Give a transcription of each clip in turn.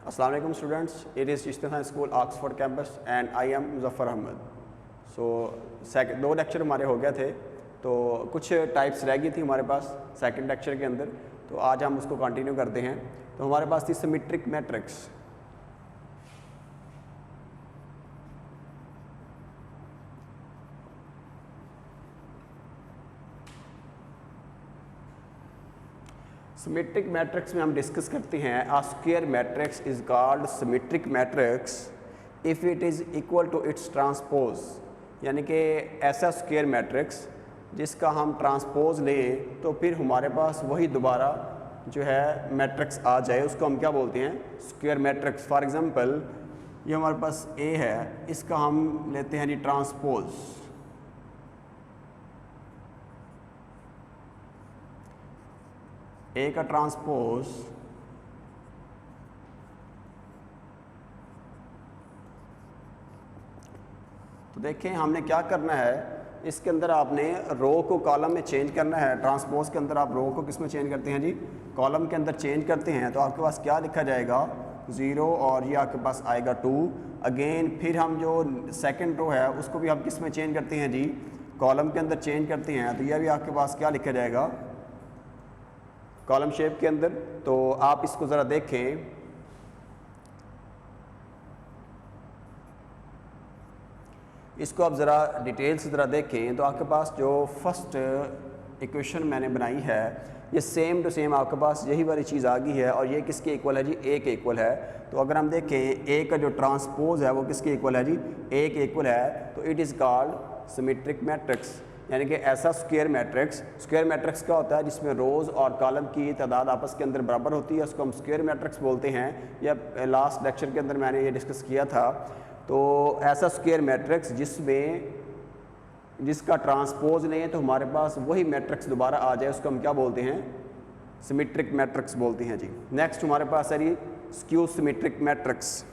अस्सलाम वालेकुम students, it is इस्तेफान school Oxford campus and I am Muzaffar Ahmad. So दो लेक्चर हमारे हो गए थे, तो कुछ टाइप्स रह गई थी हमारे पास सेकंड लेक्चर के अंदर, तो आज हम उसको कंटिन्यू करते हैं। तो हमारे पास थी सिमेट्रिक मैट्रिक्स। सिमेट्रिक मैट्रिक्स में हम डिस्कस करते हैं a square matrix is called symmetric matrix if it is equal to its transpose, यानी कि ऐसा स्क्वायर मैट्रिक्स जिसका हम ट्रांसपोज लें तो फिर हमारे पास वही दोबारा जो है मैट्रिक्स आ जाए, उसको हम क्या बोलते हैं, स्क्वायर मैट्रिक्स। फॉर एग्जांपल ये हमारे पास ए है, इसका हम लेते हैं जी ट्रांसपोज। ए का ट्रांसपोज तो देखें हमने क्या करना है, इसके अंदर आपने रो को कॉलम में चेंज करना है। ट्रांसपोज के अंदर आप रो को किस में चेंज करते हैं जी, कॉलम के अंदर चेंज करते हैं, तो आपके पास क्या लिखा जाएगा 0 और ये आपके पास आएगा 2। अगेन फिर हम जो सेकंड रो है उसको भी हम किस में चेंज करते हैं जी, कॉलम के अंदर चेंज करते हैं, तो यह भी आपके पास क्या लिखा जाएगा, कॉलम शेप के अंदर। तो आप इसको ज़रा देखें, इसको आप ज़रा डिटेल से ज़रा देखें तो आपके पास जो फर्स्ट इक्वेशन मैंने बनाई है ये सेम टू सेम आपके पास यही वाली चीज़ आ गई है, और ये किसके इक्वल है जी, ए के इक्वल है। तो अगर हम देखें ए का जो ट्रांसपोज है वो किसके इक्वल है जी, ए के इक्वल है, तो it is called symmetric matrix, यानी कि ऐसा स्क्वायर मैट्रिक्स। स्क्वायर मैट्रिक्स क्या होता है, जिसमें रोज़ और कॉलम की तादाद आपस के अंदर बराबर होती है, उसको हम स्क्वायर मैट्रिक्स बोलते हैं। या लास्ट लेक्चर के अंदर मैंने ये डिस्कस किया था। तो ऐसा स्क्वायर मैट्रिक्स जिसका ट्रांसपोज लें तो हमारे पास वही मैट्रिक्स दोबारा आ जाए, उसको हम क्या बोलते हैं, सिमेट्रिक मैट्रिक्स बोलते हैं जी। नेक्स्ट हमारे पास है जी स्क्यू सिमेट्रिक मैट्रिक्स।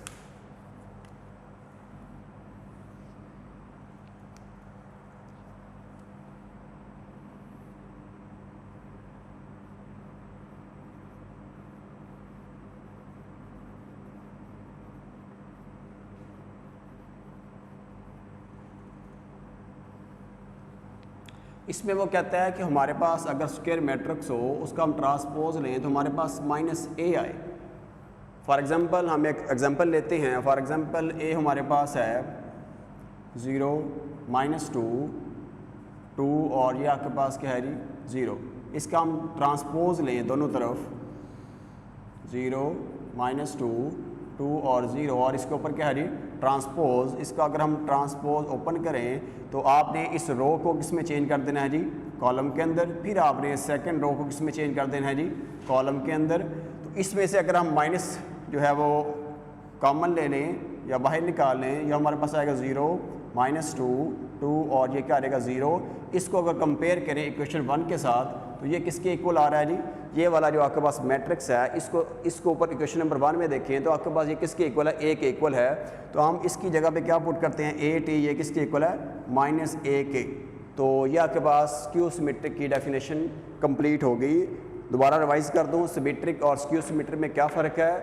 इसमें वो कहता है कि हमारे पास अगर स्क्वायर मैट्रिक्स हो उसका हम ट्रांसपोज लें तो हमारे पास -a आए। फॉर एग्जांपल हम एक एग्जांपल लेते हैं। फॉर एग्जांपल ए हमारे पास है 0 -2 2 और ये आपके पास क्या है जी 0। इसका हम ट्रांसपोज लें दोनों तरफ 0 -2 2 और 0, और इसके ऊपर क्या है जी ट्रांसपोज। इसका अगर हम ट्रांसपोज ओपन करें तो आपने इस रो को किस में चेंज कर देना है जी, कॉलम के अंदर। फिर आपने सेकंड रो को किस में चेंज कर देना है जी, कॉलम के अंदर। तो इसमें से अगर हम माइनस जो है वो कॉमन ले लें या बाहर निकाल लें, यह हमारे पास आएगा 0 -2 2 और ये क्या आएगा 0। इसको अगर कंपेयर करें इक्वेशन 1 के साथ तो ये किसके इक्वल आ रहा है जी, ये वाला जो आपके पास मैट्रिक्स है, इसको ऊपर इक्वेशन नंबर 1 में देखें तो आपके पास ये किसके इक्वल है, ए के इक्वल है। तो हम इसकी जगह पे क्या पुट करते हैं, ए टी, ये किसके इक्वल है, -a के। तो ये आपके पास स्क्यू सिमेट्रिक की डेफिनेशन कंप्लीट हो गई। दोबारा रिवाइज कर दूं, सिमेट्रिक और स्क्यू सिमेट्रिक में क्या फ़र्क है।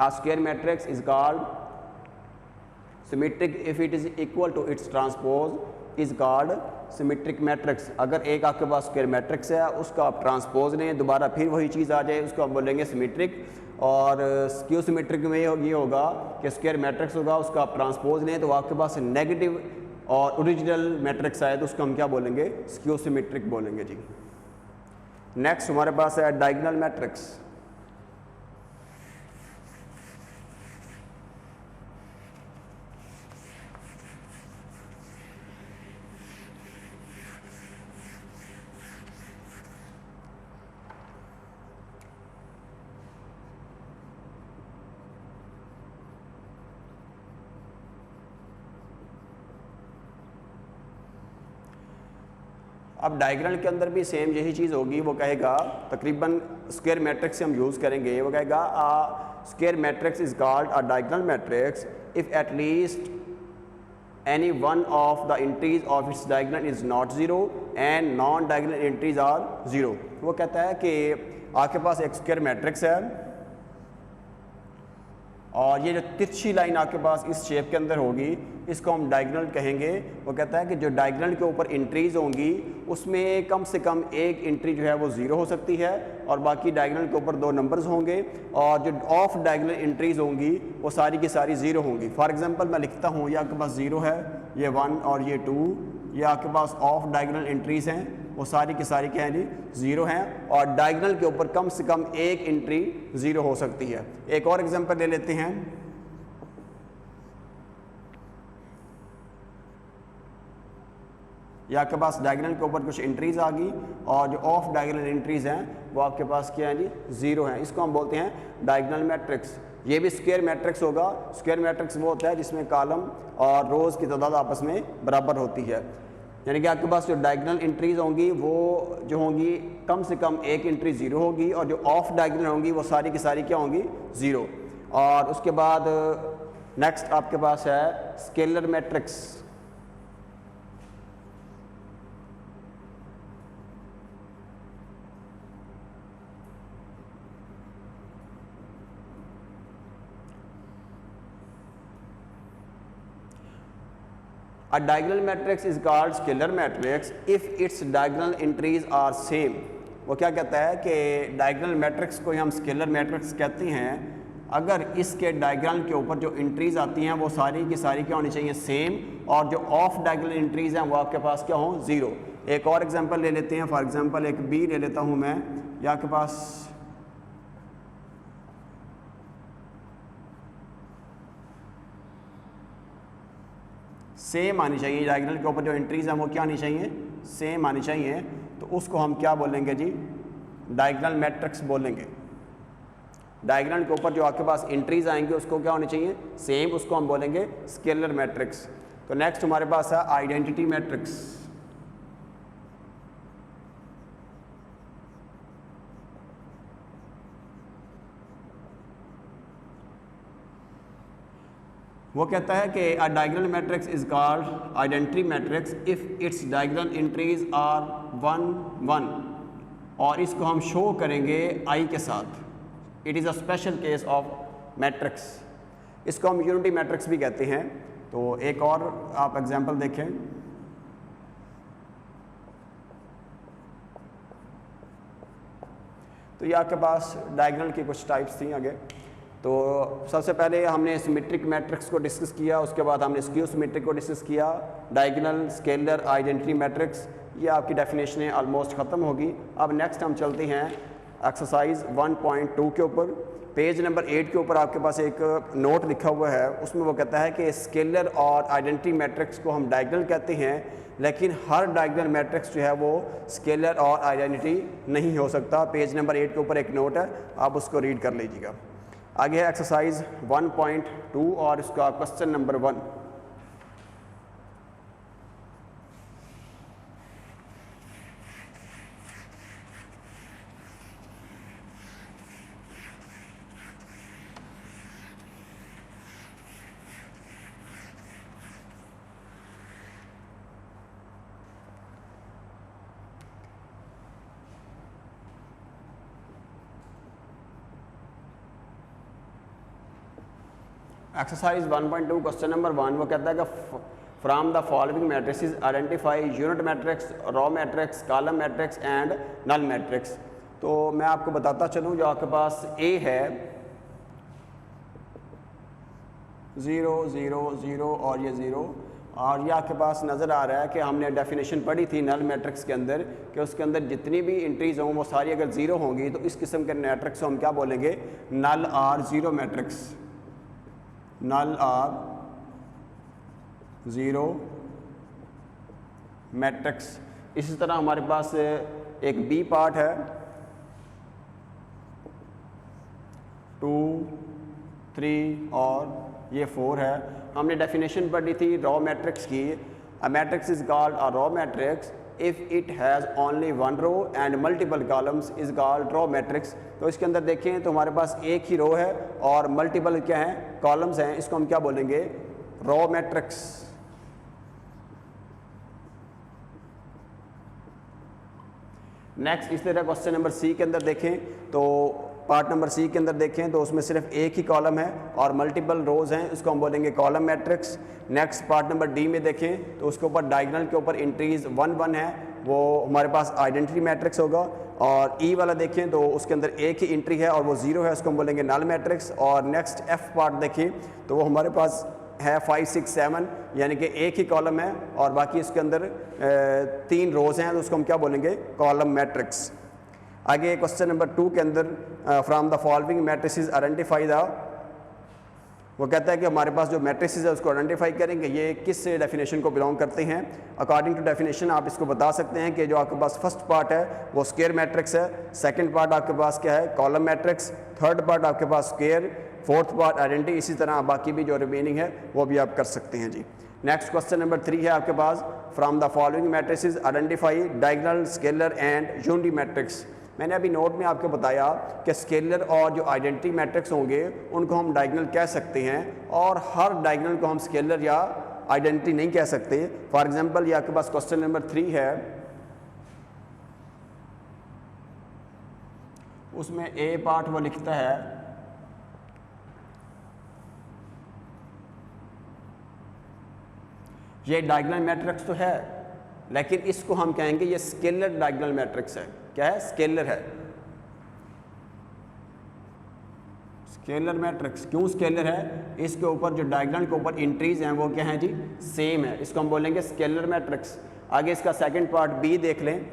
A square matrix is called symmetric if it is equal to its transpose is called symmetric matrix. अगर एक आपके पास स्क्वायर मैट्रिक्स है उसका आप ट्रांसपोज लें, दोबारा फिर वही चीज़ आ जाए, उसको हम बोलेंगे सिमेट्रिक। और स्क्यू सिमेट्रिक में ये होगा कि स्क्वायर मैट्रिक्स होगा, उसका आप ट्रांसपोज लें तो आपके पास नेगेटिव और ओरिजिनल मैट्रिक्स आए तो उसको हम क्या बोलेंगे, स्क्यू सिमेट्रिक बोलेंगे जी। नेक्स्ट हमारे पास है डायगोनल मैट्रिक्स। अब डायगोनल के अंदर भी सेम यही चीज़ होगी। वो कहेगा तकरीबन स्क्वायर मैट्रिक्स से हम यूज़ करेंगे। वो कहेगा a square matrix is called a diagonal matrix if at least any one of the entries of its diagonal is not 0 and non diagonal entries are 0। वो कहता है कि आपके पास एक स्क्वायर मैट्रिक्स है और ये जो तिरछी लाइन आपके पास इस शेप के अंदर होगी इसको हम डायगोनल कहेंगे। वो कहता है कि जो डायगोनल के ऊपर एंट्रीज होंगी उसमें कम से कम एक एंट्री जो है वो ज़ीरो हो सकती है और बाकी डायगोनल के ऊपर 2 नंबर्स होंगे और जो ऑफ डायगोनल एंट्रीज होंगी वो सारी की सारी ज़ीरो होंगी। फॉर एग्जांपल मैं लिखता हूँ ये आपके पास 0 है, ये 1 और ये 2, ये आपके पास ऑफ डायगोनल एंट्रीज हैं, वो सारी की सारी क्या है जी 0 हैं और डायगोनल के ऊपर कम से कम एक एंट्री 0 हो सकती है। एक और एग्जांपल ले लेते हैं। ये आपके पास डायगोनल के ऊपर कुछ एंट्रीज आ गई और जो ऑफ डायगोनल एंट्रीज हैं वो आपके पास क्या है जी 0 हैं। इसको हम बोलते हैं डायगोनल मैट्रिक्स। ये भी स्क्वायर मैट्रिक्स होगा। स्क्वायर मैट्रिक्स वो होता है जिसमें कॉलम और रोज़ की तादाद आपस में बराबर होती है, यानी कि आपके पास जो डायगोनल एंट्रीज होंगी वो जो होंगी कम से कम एक एंट्री 0 होगी और जो ऑफ डायगोनल होंगी वो सारी की सारी क्या होंगी 0। और उसके बाद नेक्स्ट आपके पास है scalar matrix. A diagonal matrix is called scalar matrix if its diagonal entries are same। वो क्या कहता है कि डायगोनल मैट्रिक्स को हम स्केलर मैट्रिक्स कहते हैं अगर इसके डायगोनल के ऊपर जो एंट्रीज आती हैं वो सारी की सारी क्या होनी चाहिए सेम और जो ऑफ डायगोनल एंट्रीज हैं वो आपके पास क्या हों 0। एक और एग्जांपल ले लेते हैं। फॉर एग्जांपल एक बी ले लेता हूँ मैं, या आपके पास सेम आनी चाहिए, डायगोनल के ऊपर जो एंट्रीज हैं वो क्या आनी चाहिए सेम आनी चाहिए, तो उसको हम क्या बोलेंगे जी डायगोनल मैट्रिक्स बोलेंगे। डायगोनल के ऊपर जो आपके पास एंट्रीज आएंगे उसको क्या होनी चाहिए सेम, उसको हम बोलेंगे स्केलर मैट्रिक्स। तो नेक्स्ट हमारे पास है आइडेंटिटी मैट्रिक्स। वो कहता है कि a diagonal matrix is called identity matrix if its diagonal entries are 1 1 और इसको हम शो करेंगे आई के साथ। It is a special case of matrix. इसको हम यूनिटी मैट्रिक्स भी कहते हैं। तो एक और आप एग्जांपल देखें। तो ये आपके पास डायगोनल की कुछ टाइप्स थी आगे। तो सबसे पहले हमने सिमेट्रिक मैट्रिक्स को डिस्कस किया, उसके बाद हमने स्क्यू सिमेट्रिक को डिस्कस किया। डायगोनल, स्केलर, आइडेंटिटी मैट्रिक्स, ये आपकी डेफिनेशनें ऑलमोस्ट ख़त्म होगी। अब नेक्स्ट हम चलते हैं एक्सरसाइज 1.2 के ऊपर। पेज नंबर 8 के ऊपर आपके पास एक नोट लिखा हुआ है, उसमें वो कहता है कि स्केलर और आइडेंटिटी मैट्रिक्स को हम डायगोनल कहते हैं, लेकिन हर डायगोनल मैट्रिक्स जो है वो स्केलर और आइडेंटिटी नहीं हो सकता। पेज नंबर 8 के ऊपर एक नोट है, आप उसको रीड कर लीजिएगा। आगे है एक्सरसाइज 1.2 और इसका question number 1। Exercise 1.2 question number 1 वो कहता है कि from the following matrices identify unit matrix, row matrix, column matrix and null matrix. तो मैं आपको बताता चलूँ, जो आपके पास ए है 0 0 0 और ये 0, और ये आपके पास नज़र आ रहा है कि हमने डेफिनेशन पढ़ी थी नल मैट्रिक्स के अंदर कि उसके अंदर जितनी भी एंट्रीज हों वो सारी अगर 0 होंगी तो इस किस्म के मैट्रिक्स को हम क्या बोलेंगे null or 0 matrix. Null or 0 matrix. इसी तरह हमारे पास एक बी पार्ट है 2 3 और ये 4 है। हमने डेफिनेशन पढ़ी थी रॉ मैट्रिक्स की। A matrix is called a row matrix if it has only 1 row and multiple columns is called row matrix. तो इसके अंदर देखें तो हमारे पास एक ही रो है और मल्टीपल क्या हैं कॉलम्स हैं, इसको हम क्या बोलेंगे रॉ मैट्रिक्स। नेक्स्ट इस तरह क्वेश्चन नंबर सी के अंदर देखें तो पार्ट नंबर सी के अंदर देखें तो उसमें सिर्फ एक ही कॉलम है और मल्टीपल रोज़ हैं, इसको हम बोलेंगे column matrix. Next part number D में देखें तो उसके ऊपर डायगोनल के ऊपर एंट्रीज 1 1 है, वो हमारे पास आइडेंटिटी मैट्रिक्स होगा। और ई वाला देखें तो उसके अंदर एक ही एंट्री है और वो 0 है, उसको हम बोलेंगे नल मैट्रिक्स। और नेक्स्ट एफ पार्ट देखें तो वो हमारे पास है 5 6 7, यानी कि एक ही कॉलम है और बाकी इसके अंदर 3 रोज़ हैं, तो उसको हम क्या बोलेंगे कॉलम मैट्रिक्स। आगे क्वेश्चन नंबर 2 के अंदर from the following matrices identify the, वो कहता है कि हमारे पास जो मैट्रिसेस है उसको आइडेंटिफाई करेंगे ये किस डेफिनेशन को बिलोंग करते हैं। अकॉर्डिंग टू डेफिनेशन आप इसको बता सकते हैं कि जो आपके पास फर्स्ट पार्ट है वो स्क्वायर मैट्रिक्स है, सेकंड पार्ट आपके पास क्या है कॉलम मैट्रिक्स, थर्ड पार्ट आपके पास स्क्वायर, फोर्थ पार्ट आइडेंटिटी, इसी तरह बाकी भी जो रिमेनिंग है वो भी आप कर सकते हैं जी। नेक्स्ट क्वेश्चन नंबर 3 है आपके पास from the following matrices identify diagonal, scalar and unity matrix. मैंने अभी नोट में आपको बताया कि स्केलर और जो आइडेंटिटी मैट्रिक्स होंगे उनको हम डायगोनल कह सकते हैं और हर डायगोनल को हम स्केलर या आइडेंटिटी नहीं कह सकते। फॉर एग्जांपल ये आपके पास क्वेश्चन नंबर 3 है, उसमें ए पार्ट वो लिखता है ये डायगोनल मैट्रिक्स तो है लेकिन इसको हम कहेंगे ये स्केलर डायगोनल मैट्रिक्स है। क्या है? स्केलर है, स्केलर मैट्रिक्स। क्यों स्केलर है? इसके ऊपर जो डायगोनल के ऊपर एंट्रीज हैं वो क्या है जी सेम है, इसको हम बोलेंगे स्केलर मैट्रिक्स। आगे इसका सेकंड पार्ट बी देख लें,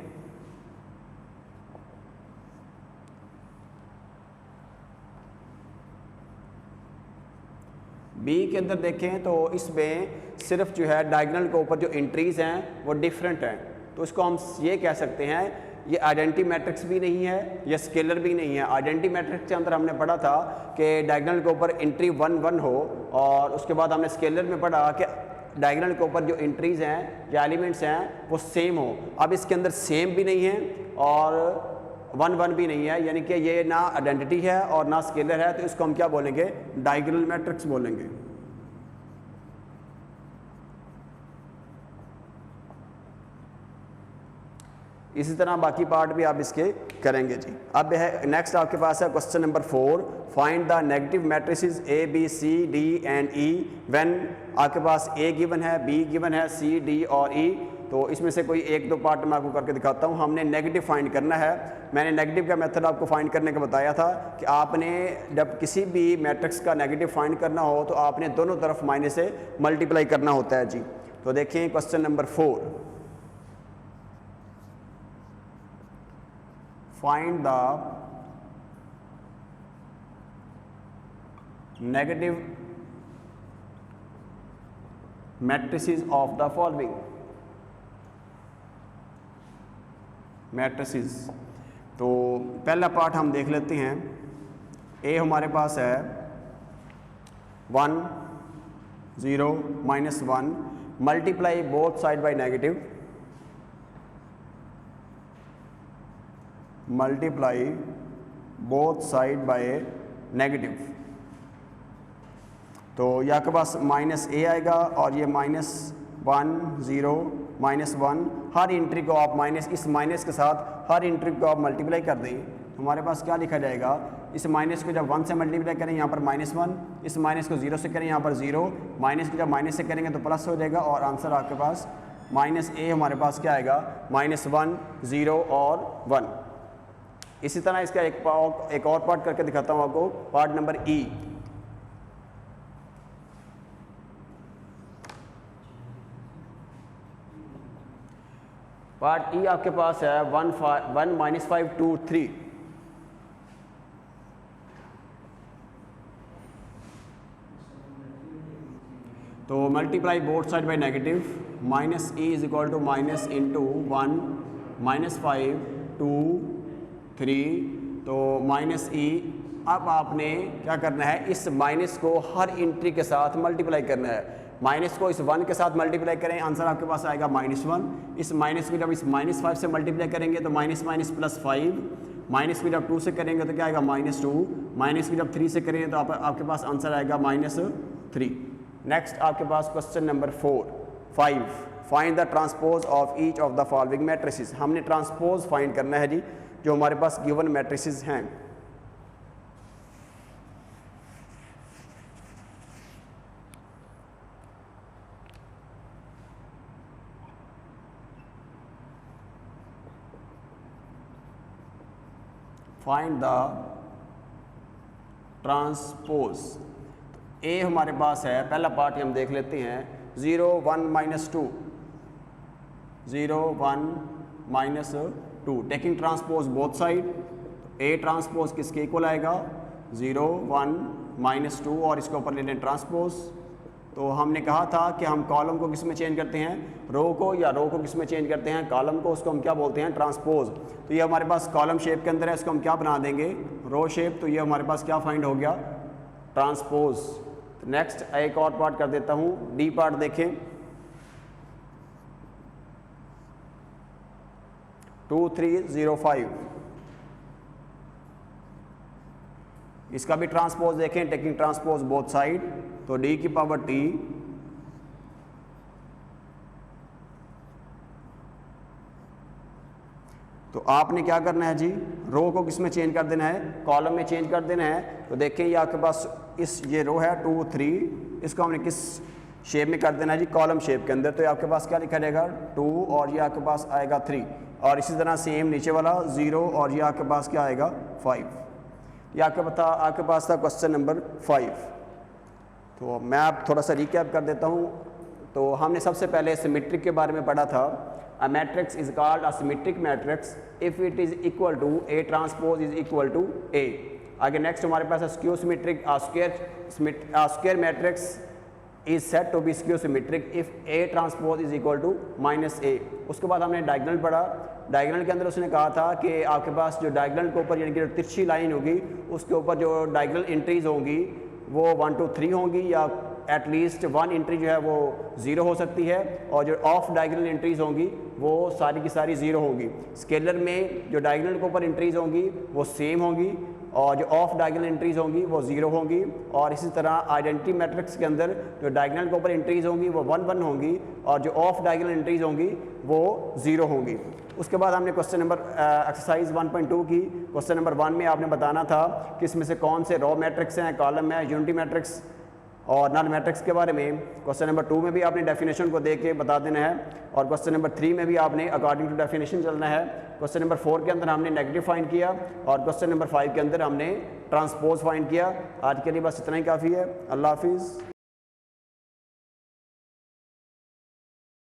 बी के अंदर देखें तो इसमें सिर्फ जो है डायगोनल के ऊपर जो एंट्रीज हैं वो डिफरेंट हैं, तो इसको हम ये कह सकते हैं ये आइडेंटिटी मैट्रिक्स भी नहीं है, ये स्केलर भी नहीं है। आइडेंटिटी मैट्रिक्स के अंदर हमने पढ़ा था कि डायगोनल के ऊपर एंट्री 1 1 हो, और उसके बाद हमने स्केलर में पढ़ा कि डायगोनल के ऊपर जो एंट्रीज हैं या एलिमेंट्स हैं वो सेम हो। अब इसके अंदर सेम भी नहीं है और 1 1 भी नहीं है, यानी कि ये ना आइडेंटिटी है और ना स्केलर है, तो इसको हम क्या बोलेंगे डायगोनल मैट्रिक्स बोलेंगे। इसी तरह बाकी पार्ट भी आप इसके करेंगे जी। अब है नेक्स्ट आपके पास है question number 4, find the negative matrices A B C D and E when आपके पास ए गिवन है, बी गिवन है, सी डी और ई। तो इसमें से कोई 1 2 पार्ट मैं आपको करके दिखाता हूँ। हमने नेगेटिव फाइंड करना है। मैंने नेगेटिव का मेथड आपको फाइंड करने का बताया था कि आपने जब किसी भी मैट्रिक्स का नेगेटिव फाइंड करना हो तो आपने दोनों तरफ माइनस से मल्टीप्लाई करना होता है जी। तो देखिए question number 4, find the negative matrices of the following matrices। तो पहला पार्ट हम देख लेते हैं। ए हमारे पास है 1 0 -1, multiply both side by negative, multiply both side by negative. तो ये आपके पास -a आएगा और ये -1 0 -1, हर एंट्री को आप इस माइनस के साथ हर एंट्री को आप मल्टीप्लाई कर दें तो हमारे पास क्या लिखा जाएगा, इस माइनस को जब 1 से मल्टीप्लाई करें यहाँ पर -1, इस माइनस को 0 से करें यहाँ पर 0, माइनस को जब माइनस से करेंगे तो प्लस हो जाएगा और आंसर आपके पास -a हमारे पास क्या आएगा -1 0 और 1। इसी तरह इसका एक और पार्ट करके दिखाता हूँ आपको, part number E. Part E आपके पास है 1 -5 2 3। तो multiply both side by negative, -e is equal to minus into 1 -5 2 3। तो -e, अब आपने क्या करना है, इस माइनस को हर एंट्री के साथ मल्टीप्लाई करना है। माइनस को इस 1 के साथ मल्टीप्लाई करें, आंसर आपके पास आएगा -1। इस माइनस को जब इस -5 से मल्टीप्लाई करेंगे तो माइनस +5, माइनस को जब 2 से करेंगे तो क्या आएगा -2, माइनस को जब 3 से करेंगे तो आपके पास आंसर आएगा -3। नेक्स्ट आपके पास question number 5, find the transpose of each of the following matrices. हमने ट्रांसपोज फाइंड करना है जी जो हमारे पास गिवन मैट्रिसेस हैं। Find the transpose. ए हमारे पास है, पहला पार्ट हम देख लेते हैं, 0 1 -2, 0 1 -2 taking transpose both side. A transpose किसके इक्वल आएगा, 0 1 -2 और इसके ऊपर ले लें ट्रांसपोज। तो हमने कहा था कि हम कॉलम को किस में चेंज करते हैं, रो को, या रो को किस में चेंज करते हैं, कॉलम को, उसको हम क्या बोलते हैं, ट्रांसपोज। तो ये हमारे पास कॉलम शेप के अंदर है, इसको हम क्या बना देंगे, रो शेप। तो ये हमारे पास क्या फाइंड हो गया, ट्रांसपोज। तो नेक्स्ट एक और पार्ट कर देता हूँ, डी पार्ट देखें, 2 3 0 5, इसका भी ट्रांसपोज देखें, टेकिंग ट्रांसपोज बोथ साइड। तो डी की पावर टी, तो आपने क्या करना है जी, रो को किस में चेंज कर देना है, कॉलम में चेंज कर देना है। तो देखें ये आपके पास ये रो है 2 3, इसको हमने किस शेप में कर देना है जी, कॉलम शेप के अंदर। तो ये आपके पास क्या लिखा जाएगा, 2 और ये आपके पास आएगा 3, और इसी तरह सेम नीचे वाला 0 और ये आपके पास क्या आएगा 5। ये आपके पास था क्वेश्चन नंबर 5। तो मैं आप थोड़ा सा रिकैप कर देता हूँ। तो हमने सबसे पहले सिमेट्रिक के बारे में पढ़ा था। A matrix is called a symmetric matrix if it is equal to A transpose is equal to A. आगे नेक्स्ट हमारे पास है skew symmetric. A square matrix is set to be skew symmetric if A transpose is equal to -a। उसके बाद हमने diagonal पढ़ा। Diagonal के अंदर उसने कहा था कि आपके पास जो डायगोनल के ऊपर यानी कि तिरछी लाइन होगी, उसके ऊपर जो डायगोनल एंट्रीज होंगी वो 1 2 3 होंगी, या एटलीस्ट 1 एंट्री जो है वो 0 हो सकती है, और जो ऑफ डायगोनल एंट्रीज होंगी वो सारी की सारी 0 होंगी। स्केलर में जो डायगोनल के ऊपर एंट्रीज होंगी वो सेम होंगी, और जो ऑफ डायगोनल एंट्रीज होंगी वो 0 होंगी। और इसी तरह आइडेंटिटी मैट्रिक्स के अंदर जो डायगोनल के ऊपर एंट्रीज होंगी वो 1 1 होंगी, और जो ऑफ डायगोनल एंट्रीज होंगी वो 0 होंगी। उसके बाद हमने क्वेश्चन नंबर एक्सरसाइज 1.2 की। क्वेश्चन नंबर 1 में आपने बताना था कि इसमें से कौन से रो मैट्रिक्स हैं, कॉलम है, यूनिटी मैट्रिक्स और नल मैट्रिक्स के बारे में। क्वेश्चन नंबर 2 में भी आपने डेफिनेशन को दे के बता देना है, और क्वेश्चन नंबर 3 में भी आपने अकॉर्डिंग टू डेफिनेशन चलना है। क्वेश्चन नंबर 4 के अंदर हमने नेगेटिव फाइंड किया, और क्वेश्चन नंबर 5 के अंदर हमने ट्रांसपोज फाइंड किया। आज के लिए बस इतना ही काफ़ी है। अल्लाह हाफिज़।